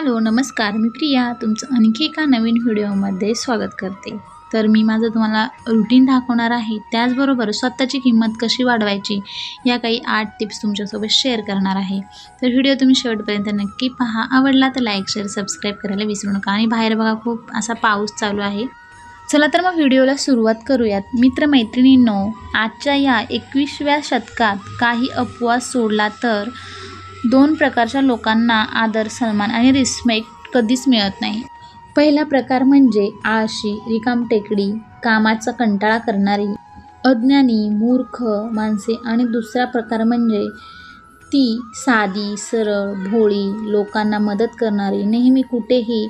Hello नमस्कार, मी प्रिया तुमचं आणखी एका नवीन व्हिडिओमध्ये स्वागत करते। तर मी माझं तुम्हाला रुटीन दाखवणार आहे, त्याचबरोबर स्वतःची किंमत कशी वाढवायची या काही 8 टिप्स तुमच्यासोबत शेअर करणार आहे। तर व्हिडिओ तुम्ही शेवटपर्यंत नक्की पहा। आवडला तर लाईक शेअर सबस्क्राईब करायला विसरू नका। आणि बाहेर बघा खूप असा पाऊस चालू आहे। चला तर मग व्हिडिओला सुरुवात करूयात। मित्रमैत्रिणींनो, आजच्या या 21व्या शतकात काही अपवाद सोडला तर 2 प्रकारच्या लोकांना आदर, सन्मान आणि रिस्पेक्ट कधीच मिळत नाही। पहिला प्रकार म्हणजे आळशी, रिकामटेकडी, कामाचा कंटाळा करणारी, अज्ञानी, मूर्ख माणसे। आणि दुसरा प्रकार म्हणजे ती साधी, सरळ, भोळी, लोकांना मदत करणारी, नेहमी कुठेही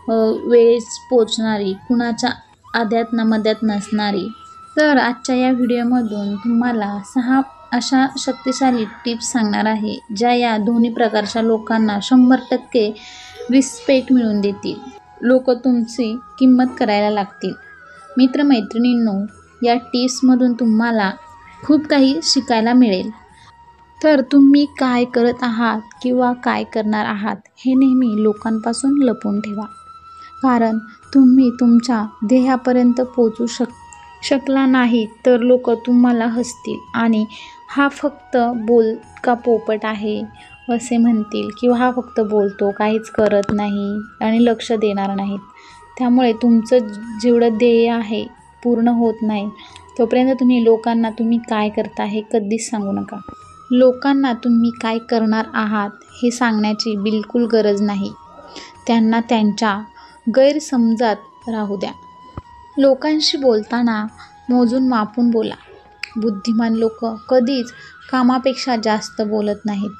वेळेस पोचणारी, कुणाच्या आद्यात ना मध्यात नसणारी। तर आजच्या या व्हिडिओमधून तुम्हाला 6 अशा शक्तिशाली टिप्स सांगणार आहे, ज्या या दोन्ही प्रकारच्या लोकांना 100% रिस्पेक्ट मिळवून देतील। लोक तुमची किंमत करायला लागतील। मित्रमैत्रिणींनो, या टिप्समधून तुम्हाला खूप काही शिकायला मिळेल। तर तुम्ही काय करत आहात किंवा काय करणार आहात हे नेहमी लोकांपासून लपवून ठेवा, कारण तुम्ही तुमच्या ध्येयापर्यंत पोहोचू शकला नाही तर लोक तुम्हाला हसतील आणि हा फक्त बोलका पोपट आहे असे म्हणतील, किंवा हा फक्त बोलतो, काहीच करत नाही आणि लक्ष देणार नाहीत। त्यामुळे तुमचं जेवढं ध्येय आहे पूर्ण होत नाही तोपर्यंत तुम्ही लोकांना तुम्ही काय करता हे कधीच सांगू नका। लोकांना तुम्ही काय करणार आहात हे सांगण्याची बिलकुल गरज नाही। त्यांना त्यांच्या गैरसमजात राहू द्या। लोकांशी बोलताना मोजून मापून बोला। बुद्धिमान लोक कधीच कामापेक्षा जास्त बोलत नाहीत,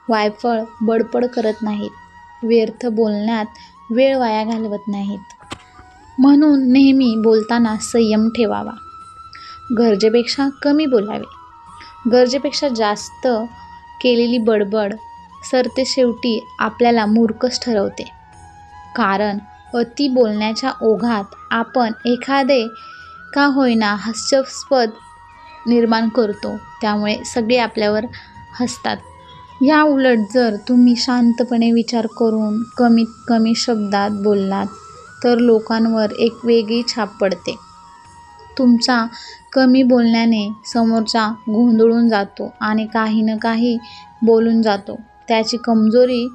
वायफळ बडबड करत नाहीत, व्यर्थ बोलण्यात वेळ वाया घालवत नाहीत। म्हणून नेहमी बोलताना संयम ठेवावा। गरजेपेक्षा कमी बोलावे। गरजेपेक्षा जास्त केलेली बडबड सरतेशेवटी आपल्याला मूर्खच ठरवते, कारण अति बोलण्याच्या ओघात आपण एखादे का होईना हास्यास्पद निर्माण करतो, त्यामुळे सगळे आपल्यावर हसतात। या उलट जर तुम्ही शांतपणे विचार करून कमीत कमी शब्दात बोललात तर लोकांवर एक वेगळी छाप पडते। तुमचा कमी बोलण्याने समोरचा गोंधळून जातो आणि काही ना काही बोलून जातो, त्याची कमजोरी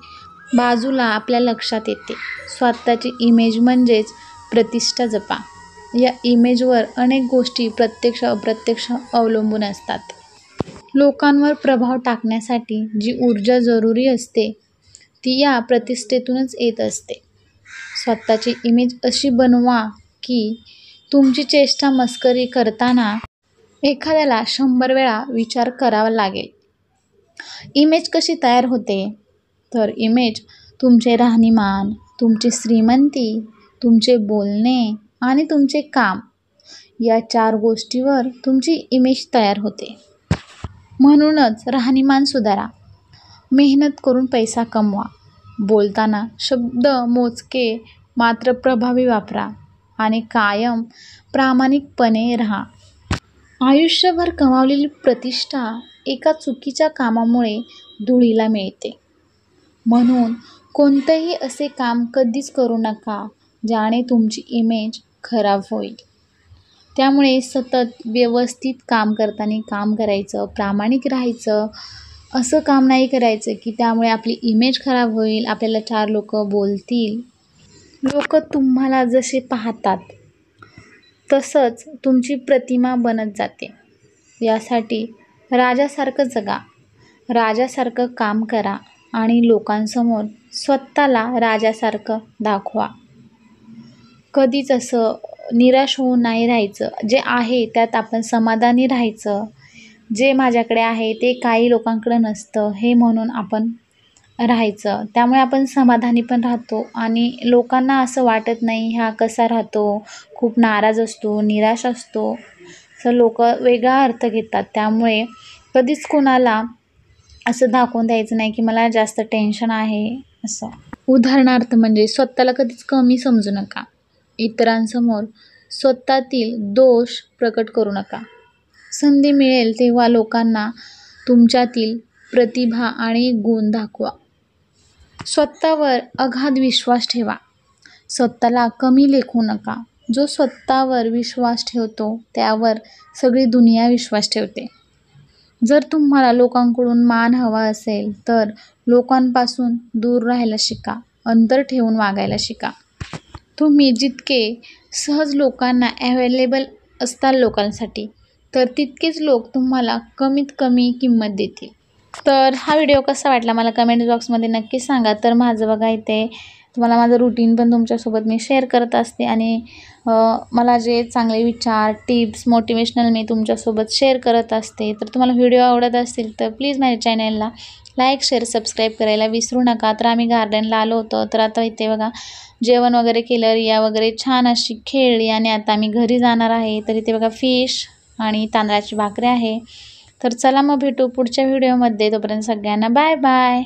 बाजूला आपल्या लक्षात येते। स्वतःची इमेज म्हणजेच प्रतिष्ठा जपा। या इमेजवर अनेक गोष्टी प्रत्यक्ष अप्रत्यक्ष अवलंबून असतात। लोकांवर प्रभाव टाकण्यासाठी जी ऊर्जा जरुरी असते ती या प्रतिष्ठेतूनच येत असते। स्वतःची इमेज अशी बनवा की तुमची चेष्टा मस्करी करताना एखाद्याला 100 वेळा विचार करावा लागेल। इमेज कशी तयार होते? तर इमेज तुमचे राहणीमान, तुमची श्रीमंती, तुमचे बोलणे आणि तुमचे काम या 4 गोष्टीवर तुमची इमेज तयार होते। म्हणूनच राहणीमान सुधारा, मेहनत करून पैसा कमवा, बोलताना शब्द मोजके मात्र प्रभावी वापरा आणि कायम प्रामाणिकपणे राहा। आयुष्यभर कमावलेली प्रतिष्ठा एका चुकीच्या कामामुळे धुळीला मिळते। म्हणून कोणतेही असे काम कधीच करू नका ज्याने तुमची इमेज खराब होईल। त्यामुळे सतत व्यवस्थित काम करताना काम करायचं, प्रामाणिक राहायचं। असं काम नाही करायचं की त्यामुळे आपली इमेज खराब होईल, आपल्याला 4 लोक बोलतील। लोक तुम्हाला जसे पाहतात तसंच तुमची प्रतिमा बनत जाते। यासाठी राजासारखं जगा, राजासारखं काम करा आणि लोकांसमोर स्वतःला राजासारखं दाखवा। कधीच असं निराश होऊन नाही राहायचं। जे आहे त्यात आपण समाधानी राहायचं। जे माझ्याकडे आहे ते काही लोकांकडे नसतं हे म्हणून आपण राहायचं। त्यामुळे आपण समाधानी पण राहतो आणि लोकांना असं वाटत नाही हा कसा राहतो, खूप नाराज असतो, निराश असतो, असं लोक वेगळा अर्थ घेतात। त्यामुळे कधीच कोणाला असं दाखवून द्यायचं नाही की मला जास्त टेन्शन आहे असं। उदाहरणार्थ म्हणजे स्वतःला कधीच कमी समजू नका। इतरांसमोर स्वतःतील दोष प्रकट करू नका। संधी मिळेल तेव्हा लोकांना तुमच्यातील प्रतिभा आणि गुण दाखवा। स्वतःवर अगाध विश्वास ठेवा. स्वतःला कमी लेखू नका. जो स्वतःवर विश्वास ठेवतो त्यावर सगळी दुनिया विश्वास ठेवते. जर तुम्हाला लोकांकडून मान हवा असेल तर लोकांपासून दूर राहायला शिका. अंतर ठेवून वागायला शिका. तुम्ही जितके सहज लोकांना अवेलेबल असताल लोकांसाठी, तर तितकेच लोक तुम्हाला कमीत कमी किंमत देतील. तर हा व्हिडिओ कसा वाटला मला कमेंट बॉक्समध्ये नक्की सांगा. तर माझं बघा इथे तुम्हाला माझं रुटीन पण तुमच्यासोबत मी शेअर करत असते आणि मला जे चांगले विचार, टिप्स, मोटिवेशनल मी तुमच्यासोबत शेअर करत असते. तर तुम्हाला व्हिडिओ आवडत असतील तर प्लीज माझ्या चॅनलला लाईक, शेअर, सबस्क्राईब करायला विसरू नका. तर आम्ही गार्डनला आलो होतो. तर आता इथे बघा जेवण वगैरे केलं, रिया वगैरे छान अशी खेळली आणि आता आम्ही घरी जाणार आहे. तर इथे बघा फिश आणि तांदळाची भाकरी आहे. तर चला मग भेटू पुढच्या व्हिडिओमध्ये. तोपर्यंत सगळ्यांना बाय बाय.